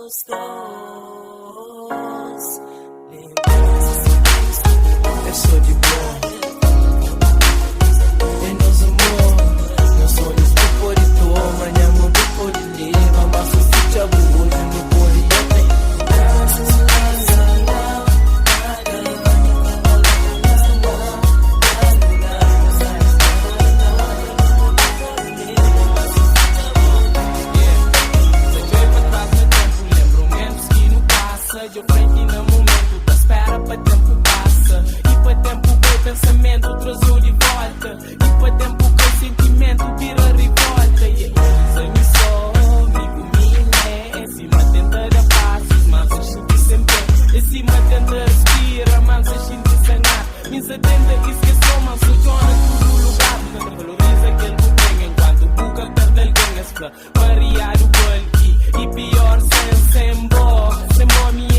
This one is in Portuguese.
los dos. Eso de bom e nos amor. Meus sonhos do por e toma, minha mão do por e leva, mas o sítio é boa, no por e até. De frente no momento, da espera para tempo passa. E para tempo o pensamento traz-o de volta. E para tempo o sentimento vira revolta. Sem só, amigo minha, em cima tenta dar passos, mas eu chuto sempre. Em cima tenta respirar, mas eu sinto sanar. Me tenta esquecer, mas eu jogo tudo lugar. Não valoriza aquele que tem enquanto busca perde alguém. Variar o bulky e pior sem boa. Sem boa minha